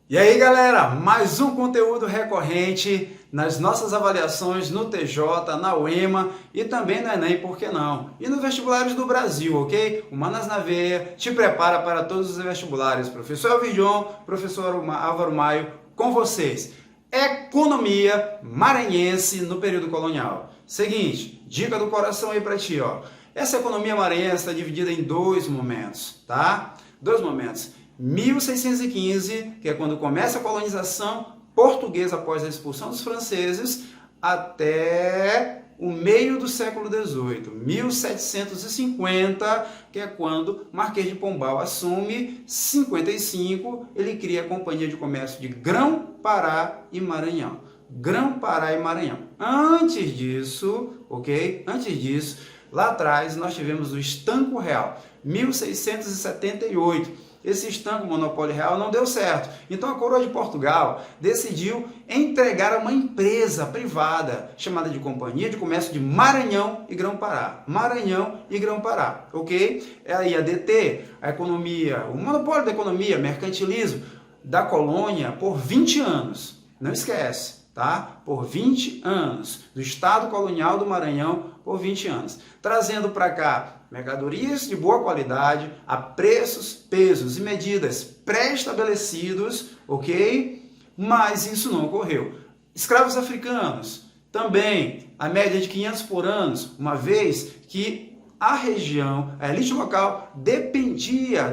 E aí, galera, mais um conteúdo recorrente nas nossas avaliações no TJ, na UEMA e também no Enem, por que não? E nos vestibulares do Brasil, ok? O Manas na Veia te prepara para todos os vestibulares. Professor Elvir John, professor Álvaro Maio, com vocês. Economia maranhense no período colonial. Seguinte, dica do coração aí para ti, ó. Essa economia maranhense está dividida em dois momentos, tá? Dois momentos. 1615, que é quando começa a colonização portuguesa após a expulsão dos franceses, até o meio do século XVIII, 1750, que é quando Marquês de Pombal assume. 55, ele cria a Companhia de Comércio de Grão-Pará e Maranhão. Grão-Pará e Maranhão. Antes disso, ok? Antes disso, lá atrás nós tivemos o Estanco Real, 1678. Esse estanco monopólio real não deu certo. Então a coroa de Portugal decidiu entregar a uma empresa privada chamada de Companhia de Comércio de Maranhão e Grão-Pará. Maranhão e Grão-Pará, ok? Aí a DT, a economia, o monopólio da economia, mercantilismo da colônia por 20 anos. Não esquece, tá? Por 20 anos. Do Estado colonial do Maranhão por 20 anos. Trazendo para cá mercadorias de boa qualidade, a preços, pesos e medidas pré-estabelecidos, ok? Mas isso não ocorreu. Escravos africanos, também a média de 500 por ano, uma vez que a região, a elite local, dependia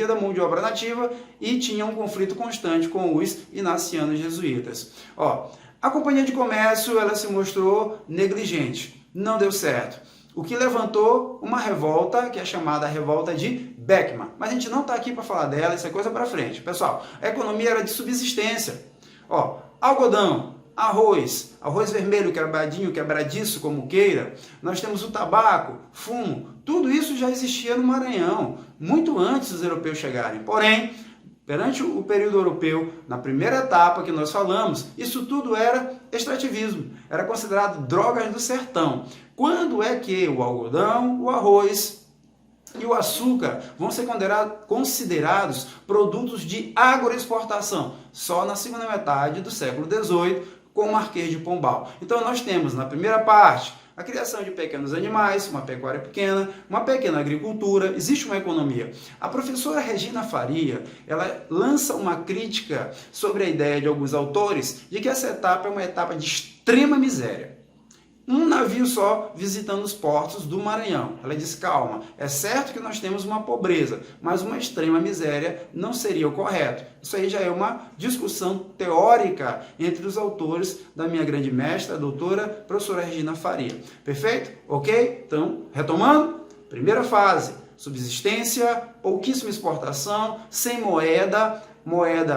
da mão de obra nativa e tinha um conflito constante com os inacianos jesuítas. Ó, a Companhia de Comércio ela se mostrou negligente, não deu certo. O que levantou uma revolta, que é chamada Revolta de Beckman. Mas a gente não está aqui para falar dela, isso é coisa para frente. Pessoal, a economia era de subsistência. Ó, algodão, arroz vermelho, quebradiço, como queira. Nós temos o tabaco, fumo. Tudo isso já existia no Maranhão, muito antes dos europeus chegarem. Porém, perante o período europeu, na primeira etapa que nós falamos, isso tudo era extrativismo, era considerado drogas do sertão. Quando é que o algodão, o arroz e o açúcar vão ser considerados produtos de agroexportação? Só na segunda metade do século XVIII, com o Marquês de Pombal. Então nós temos na primeira parte a criação de pequenos animais, uma pecuária pequena, uma pequena agricultura, existe uma economia. A professora Regina Faria, ela lança uma crítica sobre a ideia de alguns autores de que essa etapa é uma etapa de extrema miséria. Um navio só visitando os portos do Maranhão. Ela diz, calma, é certo que nós temos uma pobreza, mas uma extrema miséria não seria o correto. Isso aí já é uma discussão teórica entre os autores da minha grande mestra, a doutora professora Regina Faria. Perfeito? Ok? Então, retomando, primeira fase, subsistência, pouquíssima exportação, sem moeda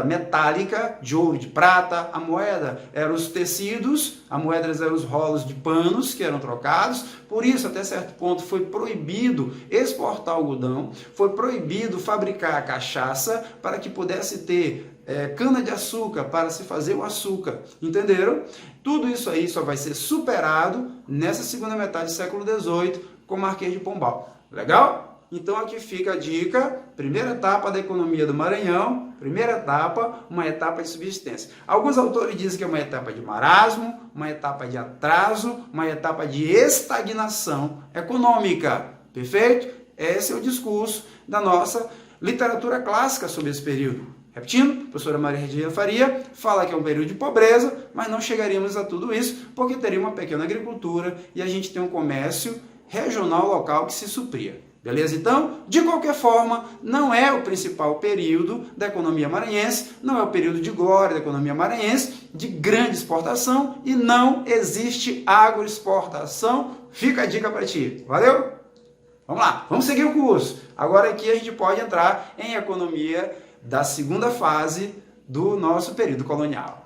metálica, de ouro, de prata. A moeda eram os tecidos, a moeda eram os rolos de panos que eram trocados. Por isso, até certo ponto, foi proibido exportar algodão, foi proibido fabricar a cachaça para que pudesse ter cana-de-açúcar para se fazer o açúcar. Entenderam? Tudo isso aí só vai ser superado nessa segunda metade do século XVIII com o Marquês de Pombal. Legal? Então aqui fica a dica, primeira etapa da economia do Maranhão, primeira etapa, uma etapa de subsistência. Alguns autores dizem que é uma etapa de marasmo, uma etapa de atraso, uma etapa de estagnação econômica. Perfeito? Esse é o discurso da nossa literatura clássica sobre esse período. Repetindo, a professora Maria Regina Faria fala que é um período de pobreza, mas não chegaríamos a tudo isso, porque teria uma pequena agricultura e a gente tem um comércio regional local que se supria. Beleza? Então, de qualquer forma, não é o principal período da economia maranhense, não é o período de glória da economia maranhense, de grande exportação, e não existe agroexportação. Fica a dica para ti. Valeu? Vamos lá, vamos seguir o curso. Agora aqui a gente pode entrar em economia da segunda fase do nosso período colonial.